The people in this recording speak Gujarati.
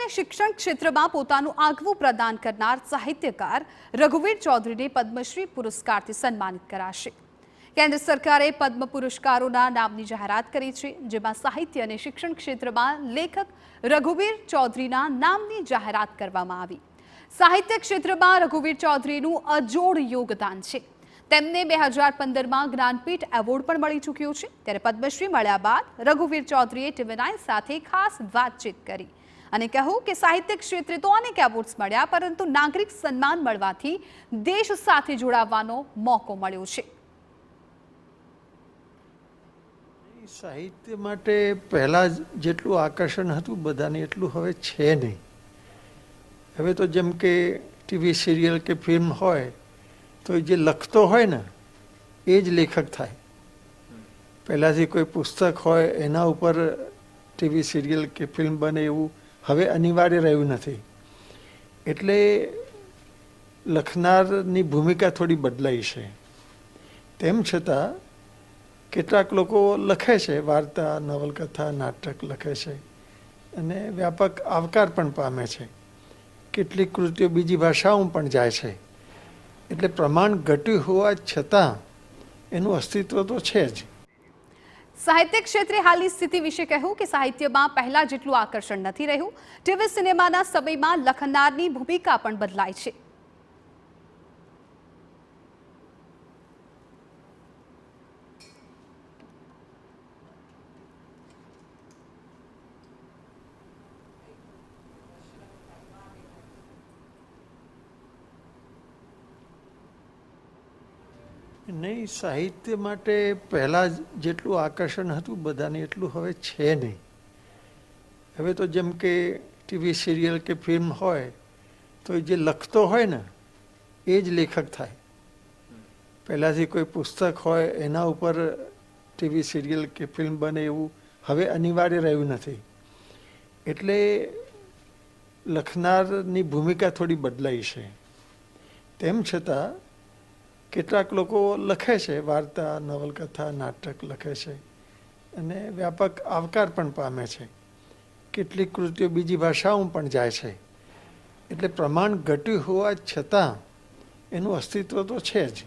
અને શિક્ષણ ક્ષેત્રમાં પોતાનું આગવું પ્રદાન કરનાર સાહિત્યકાર રઘુવીર ચૌધરીને પદ્મશ્રી પુરસ્કારથી સન્માનિત કરાશે। કેન્દ્ર સરકારે પદ્મ પુરસ્કારોના નામની જાહેરાત કરી છે, જેમાં સાહિત્ય અને શિક્ષણ ક્ષેત્રમાં લેખક રઘુવીર ચૌધરીના નામની જાહેરાત કરવામાં આવી। સાહિત્ય ક્ષેત્રમાં રઘુવીર ચૌધરીનું અજોડ યોગદાન છે। તેમને 2015માં જ્ઞાનપીઠ એવોર્ડ પણ મળી ચૂક્યો છે। ત્યારે પદ્મશ્રી મળ્યા બાદ રઘુવીર ચૌધરીએ TV9 સાથે ખાસ વાતચીત કરી અને કહ્યું કે સાહિત્ય ક્ષેત્રે તો અનેક એવોર્ડ્સ મળ્યા, પરંતુ નાગરિક સન્માન મળવાથી દેશ સાથે જોડાવાનો મોકો મળ્યો છે। સાહિત્ય માટે પહેલા જેટલું આકર્ષણ હતું બધાને એટલું હવે છે નહીં। હવે તો જેમ કે ટીવી સિરિયલ કે ફિલ્મ હોય તો જે લખતો હોય ને એ જ લેખક થાય। પહેલાંથી કોઈ પુસ્તક હોય એના ઉપર ટીવી સિરિયલ કે ફિલ્મ બને એવું હવે અનિવાર્ય રહ્યું નથી। એટલે લખનારની ભૂમિકા થોડી બદલાઈ છે। તેમ છતાં કેટલાક લોકો લખે છે, વાર્તા, નવલકથા, નાટક લખે છે અને વ્યાપક આવકાર પણ પામે છે। કેટલીક કૃતિઓ બીજી ભાષાઓમાં પણ જાય છે। એટલે પ્રમાણ ઘટ્યું હોવા છતાં એનું અસ્તિત્વ તો છે જ। સાહિત્ય ક્ષેત્રે હાલની સ્થિતિ વિશે કહ્યું કે સાહિત્યમાં પહેલા જેટલું આકર્ષણ નથી રહ્યું। ટીવી સિનેમાના સમયમાં લખનારની ભૂમિકા પણ બદલાય છે। નહીં, સાહિત્ય માટે પહેલાં જેટલું આકર્ષણ હતું બધાને એટલું હવે છે નહીં। હવે તો જેમ કે ટીવી સિરિયલ કે ફિલ્મ હોય તો જે લખતો હોય ને એ જ લેખક થાય। પહેલાંથી કોઈ પુસ્તક હોય એના ઉપર ટીવી સિરિયલ કે ફિલ્મ બને એવું હવે અનિવાર્ય રહ્યું નથી। એટલે લખનારની ભૂમિકા થોડી બદલાઈ છે। તેમ છતાં કેટલાક લોકો લખે છે, વાર્તા, નવલકથા, નાટક લખે છે અને વ્યાપક આવકાર પણ પામે છે। કેટલીક કૃતિઓ બીજી ભાષાઓમાં પણ જાય છે। એટલે પ્રમાણ ઘટ્યું હોવા છતાં એનું અસ્તિત્વ તો છે જ।